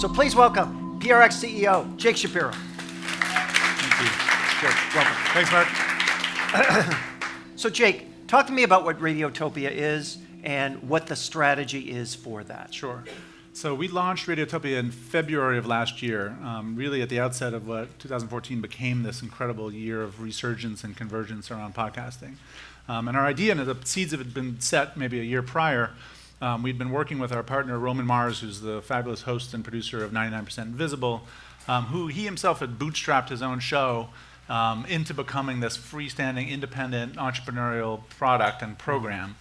So please welcome PRX CEO, Jake Shapiro. Thank you. Jake, welcome. Thanks, Mark. So Jake, talk to me about what Radiotopia is and what the strategy is for that. Sure. So we launched Radiotopia in February of last year, really at the outset of what 2014 became this incredible year of resurgence and convergence around podcasting. And our idea, and the seeds have been set maybe a year prior. We'd been working with our partner, Roman Mars, who's the fabulous host and producer of 99% Invisible, who he himself had bootstrapped his own show into becoming this freestanding, independent, entrepreneurial product and program,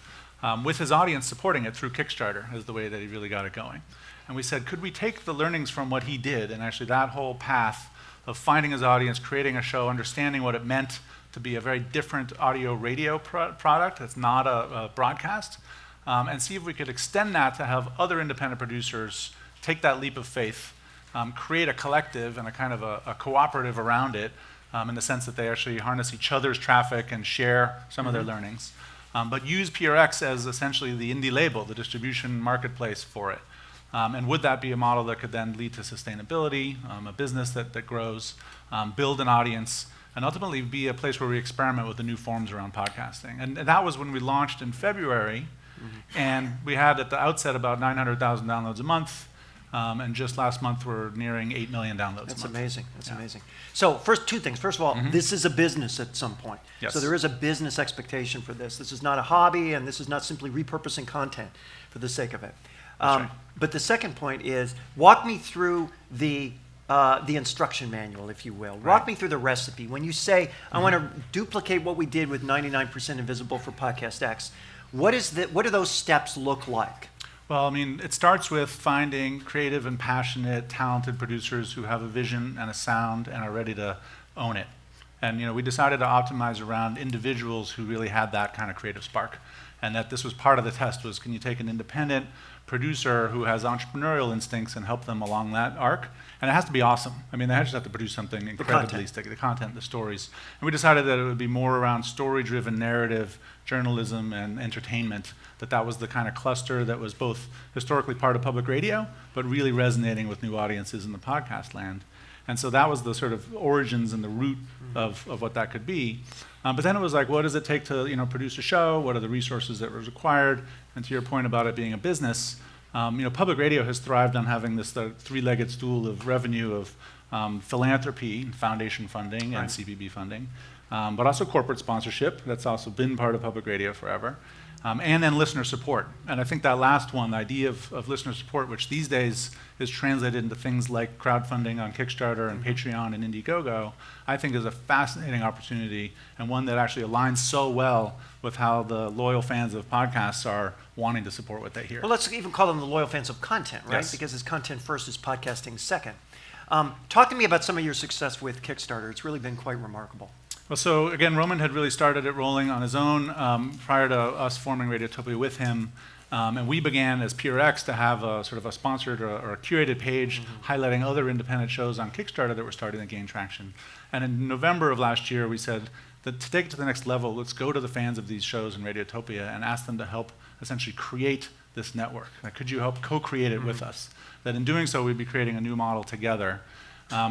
with his audience supporting it through Kickstarter as the way that he really got it going. And we said, could we take the learnings from what he did, and actually that whole path of finding his audience, creating a show, understanding what it meant to be a very different audio-radio product that's not a broadcast, and see if we could extend that to have other independent producers take that leap of faith, create a collective and a kind of a cooperative around it, in the sense that they actually harness each other's traffic and share some of their learnings, but use PRX as essentially the indie label, the distribution marketplace for it. And would that be a model that could then lead to sustainability, a business that grows, build an audience, and ultimately be a place where we experiment with the new forms around podcasting. And that was when we launched in February, and we had at the outset about 900,000 downloads a month, and just last month we're nearing 8 million downloads a month. That's amazing. That's amazing. So first, two things. First of all, this is a business at some point. Yes. So there is a business expectation for this. This is not a hobby, and this is not simply repurposing content for the sake of it. That's right. But the second point is, walk me through the instruction manual, if you will. Walk me through the recipe. When you say, I want to duplicate what we did with 99% Invisible for Podcast X, what do those steps look like? Well, I mean, it starts with finding creative and passionate, talented producers who have a vision and a sound and are ready to own it. And we decided to optimize around individuals who really had that kind of creative spark. And that this was part of the test was, can you take an independent producer who has entrepreneurial instincts and help them along that arc? And it has to be awesome. I mean, they just have to produce something incredibly sticky, the content, the stories. And we decided that it would be more around story-driven narrative, journalism, and entertainment, that was the kind of cluster that was both historically part of public radio, but really resonating with new audiences in the podcast land. And so that was the sort of origins and the root of what that could be. But then it was like, what does it take to produce a show? What are the resources that were required? And to your point about it being a business, public radio has thrived on having this three-legged stool of revenue of philanthropy, foundation funding, and CBB funding, but also corporate sponsorship. That's also been part of public radio forever. And then listener support. And I think that last one, the idea of listener support, which these days is translated into things like crowdfunding on Kickstarter and Patreon and Indiegogo, I think is a fascinating opportunity and one that actually aligns so well with how the loyal fans of podcasts are wanting to support what they hear. Well, let's even call them the loyal fans of content, right? Yes. Because it's content first, is podcasting second. Talk to me about some of your success with Kickstarter. It's really been quite remarkable. Well, so again, Roman had really started it rolling on his own prior to us forming Radiotopia with him. And we began as PRX to have a sort of a sponsored or a curated page highlighting other independent shows on Kickstarter that were starting to gain traction. And in November of last year, we said that to take it to the next level, let's go to the fans of these shows in Radiotopia and ask them to help essentially create this network. Like, could you help co-create it with us? That in doing so, we'd be creating a new model together.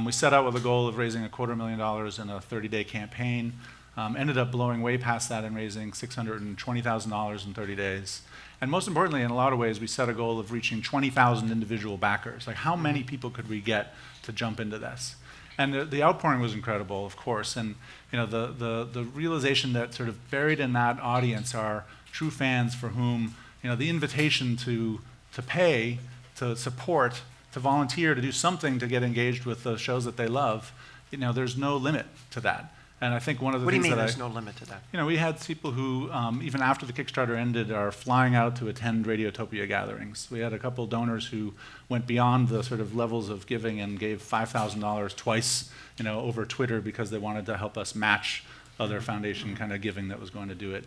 We set out with a goal of raising $250,000 in a 30-day campaign. Ended up blowing way past that and raising $620,000 in 30 days. And most importantly, in a lot of ways, we set a goal of reaching 20,000 individual backers. Like, how many people could we get to jump into this? And the outpouring was incredible, of course. And the realization that sort of buried in that audience are true fans for whom the invitation to pay, to support, to volunteer, to do something to get engaged with the shows that they love, there's no limit to that. And I think one of the things that there's no limit to that? We had people who, even after the Kickstarter ended, are flying out to attend Radiotopia gatherings. We had a couple donors who went beyond the sort of levels of giving and gave $5,000 twice, over Twitter because they wanted to help us match other foundation kind of giving that was going to do it.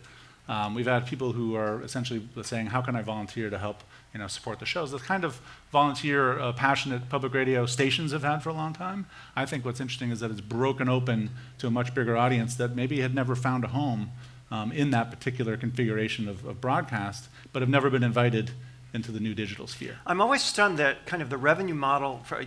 We've had people who are essentially saying, how can I volunteer to help support the shows? The kind of volunteer, passionate public radio stations have had for a long time. I think what's interesting is that it's broken open to a much bigger audience that maybe had never found a home in that particular configuration of broadcast, but have never been invited into the new digital sphere. I'm always stunned that kind of the revenue model for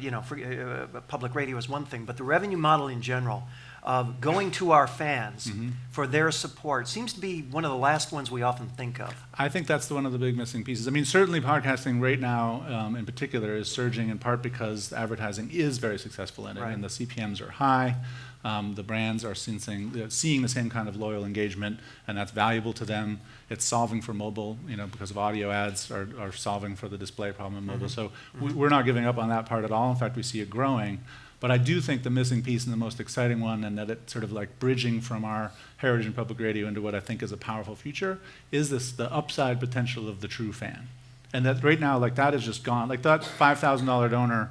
public radio is one thing, but the revenue model in general of going to our fans for their support seems to be one of the last ones we often think of. I think that's one of the big missing pieces. I mean, certainly podcasting right now in particular is surging in part because advertising is very successful in it, Right. and the CPMs are high. The brands are seeing the same kind of loyal engagement, and that's valuable to them. It's solving for mobile, because of audio ads are solving for the display problem in mobile. So we're not giving up on that part at all. In fact, we see it growing. But I do think the missing piece and the most exciting one, and that it's sort of like bridging from our heritage in public radio into what I think is a powerful future, is the upside potential of the true fan. And that right now, like that is just gone. Like that $5,000 donor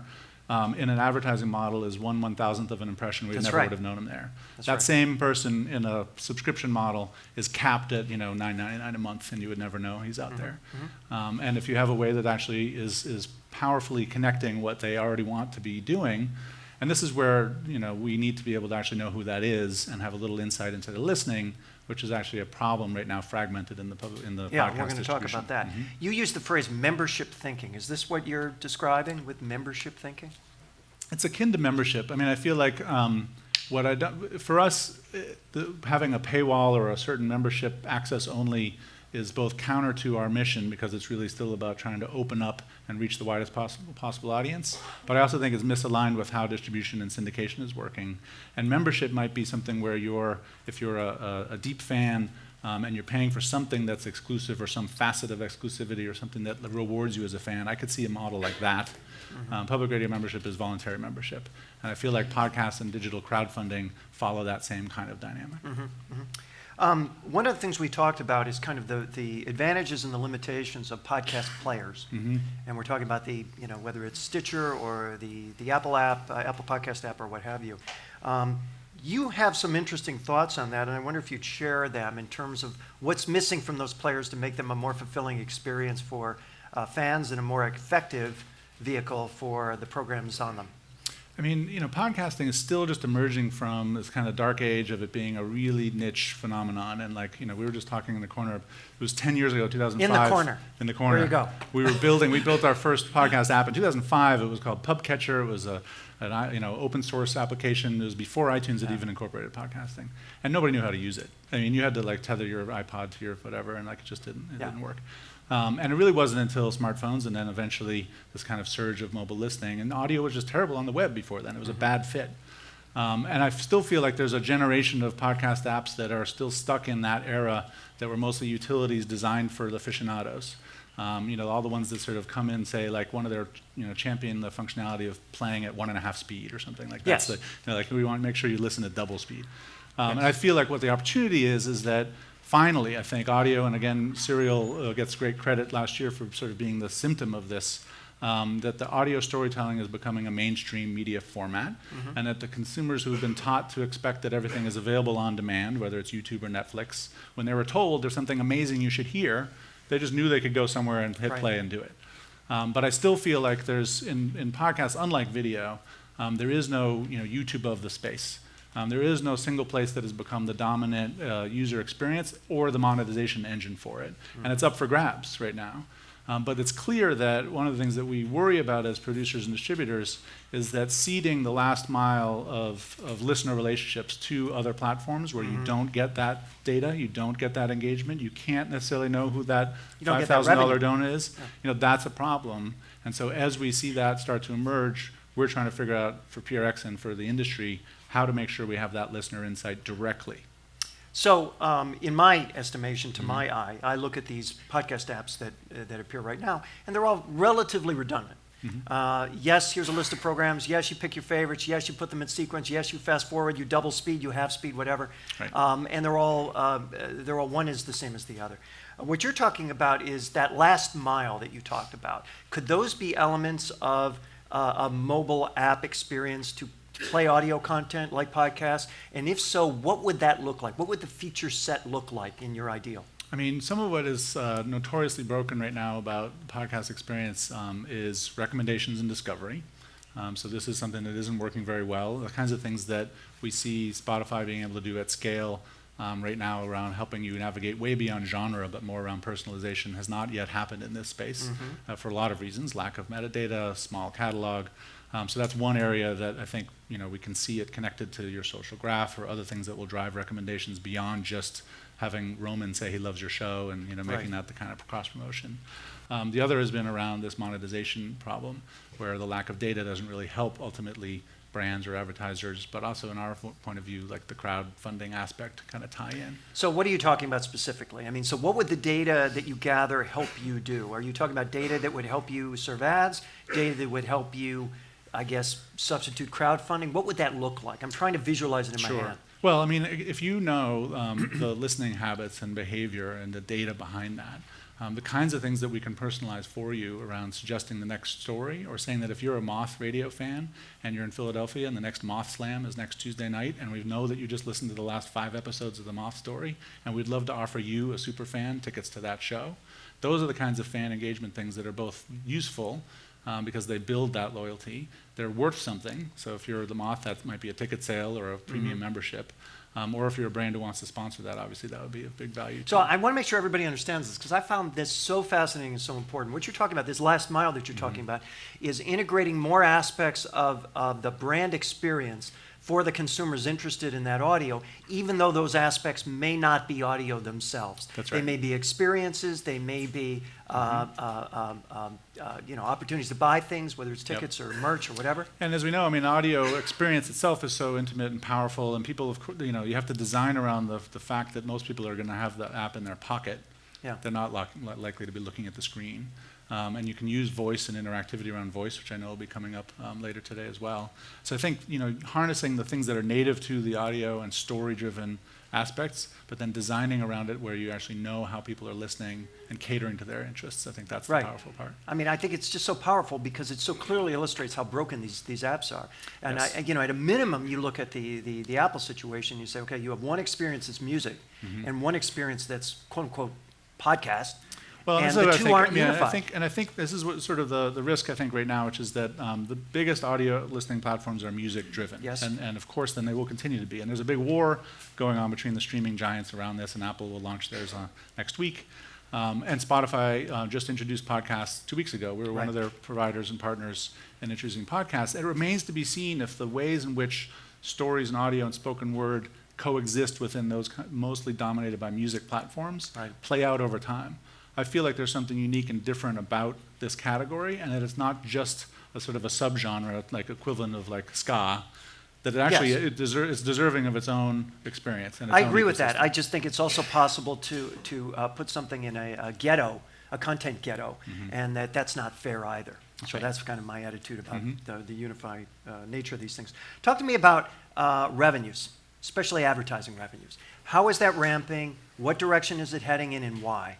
in an advertising model is 1/1000th of an impression. We That's never right. would have known him there. That's That right. same person in a subscription model is capped at $9.99 a month, and you would never know he's out there. And if you have a way that actually is powerfully connecting what they already want to be doing, and this is where we need to be able to actually know who that is and have a little insight into the listening, which is actually a problem right now, fragmented in the Yeah, podcast we're going to talk distribution. about that. You used the phrase membership thinking. Is this what you're describing with membership thinking? It's akin to membership. I mean, I feel like for us, having a paywall or a certain membership access only is both counter to our mission, because it's really still about trying to open up and reach the widest possible audience. But I also think it's misaligned with how distribution and syndication is working. And membership might be something where if you're a deep fan and you're paying for something that's exclusive or some facet of exclusivity or something that rewards you as a fan, I could see a model like that. Public radio membership is voluntary membership. And I feel like podcasts and digital crowdfunding follow that same kind of dynamic. One of the things we talked about is kind of the advantages and the limitations of podcast players. And we're talking about whether it's Stitcher or the Apple app, Apple Podcast app, or what have you. You have some interesting thoughts on that, and I wonder if you'd share them in terms of what's missing from those players to make them a more fulfilling experience for fans and a more effective vehicle for the programs on them. I mean, podcasting is still just emerging from this kind of dark age of it being a really niche phenomenon. And we were just talking in the corner. It was 10 years ago, 2005. In the corner. In the corner. There you go. We built our first podcast app in 2005. It was called PubCatcher. It was an open source application. It was before iTunes had even incorporated podcasting. And nobody knew how to use it. I mean, you had to tether your iPod to your whatever, and it just didn't work. And it really wasn't until smartphones and then eventually this kind of surge of mobile listening. And audio was just terrible on the web before then. It was a bad fit. And I still feel like there's a generation of podcast apps that are still stuck in that era that were mostly utilities designed for the aficionados. All the ones that sort of come in, say, like one of their, champion the functionality of playing at 1.5 speed or something like that. Yes. So, we want to make sure you listen at double speed. And I feel like what the opportunity is that finally, I think audio, and again, Serial gets great credit last year for sort of being the symptom of this, that the audio storytelling is becoming a mainstream media format, and that the consumers who have been taught to expect that everything is available on demand, whether it's YouTube or Netflix, when they were told there's something amazing you should hear, they just knew they could go somewhere and hit play and do it. But I still feel like there's, in podcasts, unlike video, there is no YouTube of the space. There is no single place that has become the dominant user experience or the monetization engine for it. And it's up for grabs right now. But it's clear that one of the things that we worry about as producers and distributors is that seeding the last mile of listener relationships to other platforms where you don't get that data, you don't get that engagement, you can't necessarily know who that $5,000 donor is, that's a problem. And so as we see that start to emerge, we're trying to figure out for PRX and for the industry how to make sure we have that listener insight directly. So, in my estimation, to my eye, I look at these podcast apps that appear right now, and they're all relatively redundant. Yes, here's a list of programs. Yes, you pick your favorites. Yes, you put them in sequence. Yes, you fast forward. You double speed. You half speed. Whatever. Right. And they're all one is the same as the other. What you're talking about is that last mile that you talked about. Could those be elements of a mobile app experience to play audio content like podcasts? And if so, what would that look like? What would the feature set look like in your ideal? I mean, some of what is notoriously broken right now about podcast experience is recommendations and discovery. So this is something that isn't working very well. The kinds of things that we see Spotify being able to do at scale right now around helping you navigate way beyond genre, but more around personalization, has not yet happened in this space for a lot of reasons: lack of metadata, small catalog. So that's one area that I think we can see it connected to your social graph or other things that will drive recommendations beyond just having Roman say he loves your show and making that the kind of cross promotion. The other has been around this monetization problem, where the lack of data doesn't really help ultimately brands or advertisers, but also in our point of view, like the crowdfunding aspect kind of tie in. So what are you talking about specifically? I mean, so what would the data that you gather help you do? Are you talking about data that would help you serve ads, data that would help you, I guess, substitute crowdfunding? What would that look like? I'm trying to visualize it in my head. Well, I mean, if you know the listening habits and behavior and the data behind that, the kinds of things that we can personalize for you around suggesting the next story, or saying that if you're a Moth radio fan and you're in Philadelphia and the next Moth Slam is next Tuesday night, and we know that you just listened to the last 5 episodes of the Moth story, and we'd love to offer you, a super fan, tickets to that show. Those are the kinds of fan engagement things that are both useful because they build that loyalty. They're worth something. So if you're the Moth, that might be a ticket sale or a premium membership. Or if you're a brand who wants to sponsor that, obviously that would be a big value. So I want to make sure everybody understands this, because I found this so fascinating and so important. What you're talking about, this last mile that you're talking about, is integrating more aspects of the brand experience for the consumers interested in that audio, even though those aspects may not be audio themselves. That's right. They may be experiences, they may be opportunities to buy things, whether it's tickets or merch or whatever. And as we know, I mean, audio experience itself is so intimate and powerful, and people, you have to design around the fact that most people are going to have the app in their pocket. Yeah. They're not likely to be looking at the screen. And you can use voice and interactivity around voice, which I know will be coming up later today as well. So I think harnessing the things that are native to the audio and story-driven aspects, but then designing around it where you actually know how people are listening and catering to their interests. I think that's the powerful part. I mean, I think it's just so powerful because it so clearly illustrates how broken these apps are. And yes. at a minimum, you look at the Apple situation. You say, okay, you have one experience that's music, and one experience that's quote unquote podcast. Well, and the two aren't unified. I think this is what sort of the risk, I think, right now, which is that the biggest audio listening platforms are music-driven. Yes. And of course, then they will continue to be. And there's a big war going on between the streaming giants around this, and Apple will launch theirs next week. And Spotify just introduced podcasts 2 weeks ago. We were one of their providers and partners in introducing podcasts. It remains to be seen if the ways in which stories and audio and spoken word coexist within those mostly dominated by music platforms play out over time. I feel like there's something unique and different about this category, and that it's not just a sort of a subgenre, like equivalent of like ska, that it actually it's deserving of its own experience. And its I own agree with ecosystem. that. I just think it's also possible to put something in a ghetto, a content ghetto, and that's not fair either. So that's kind of my attitude about the unified nature of these things. Talk to me about revenues, especially advertising revenues. How is that ramping? What direction is it heading in, and why?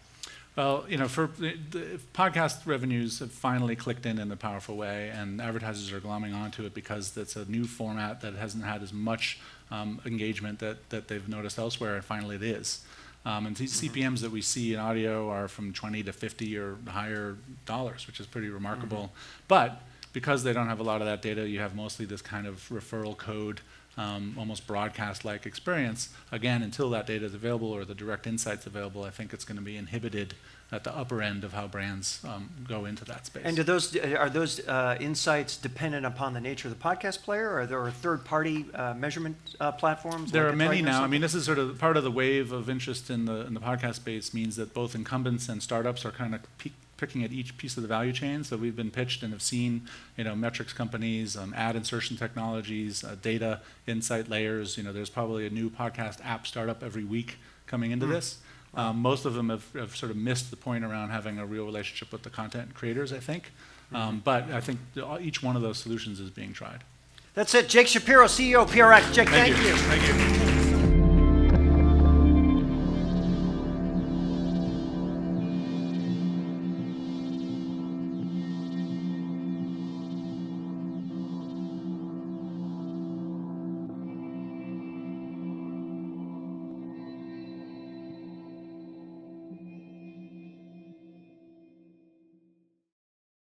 Well, for the podcast revenues have finally clicked in a powerful way, and advertisers are glomming onto it because it's a new format that hasn't had as much engagement that they've noticed elsewhere, and finally it is. And these CPMs that we see in audio are from 20 to 50 or higher dollars, which is pretty remarkable. But because they don't have a lot of that data, you have mostly this kind of referral code, almost broadcast-like experience. Again, until that data is available or the direct insights available, I think it's going to be inhibited at the upper end of how brands go into that space. And are those insights dependent upon the nature of the podcast player, or are there third-party measurement platforms? There like are many now. I something? mean, this is sort of part of the wave of interest in the podcast space, means that both incumbents and startups are kind of picking at each piece of the value chain. So we've been pitched and have seen, metrics companies, ad insertion technologies, data insight layers. There's probably a new podcast app startup every week coming into this. Most of them have sort of missed the point around having a real relationship with the content creators, I think. But I think each one of those solutions is being tried. That's it. Jake Shapiro, CEO of PRX. Jake, thank you. Thank you.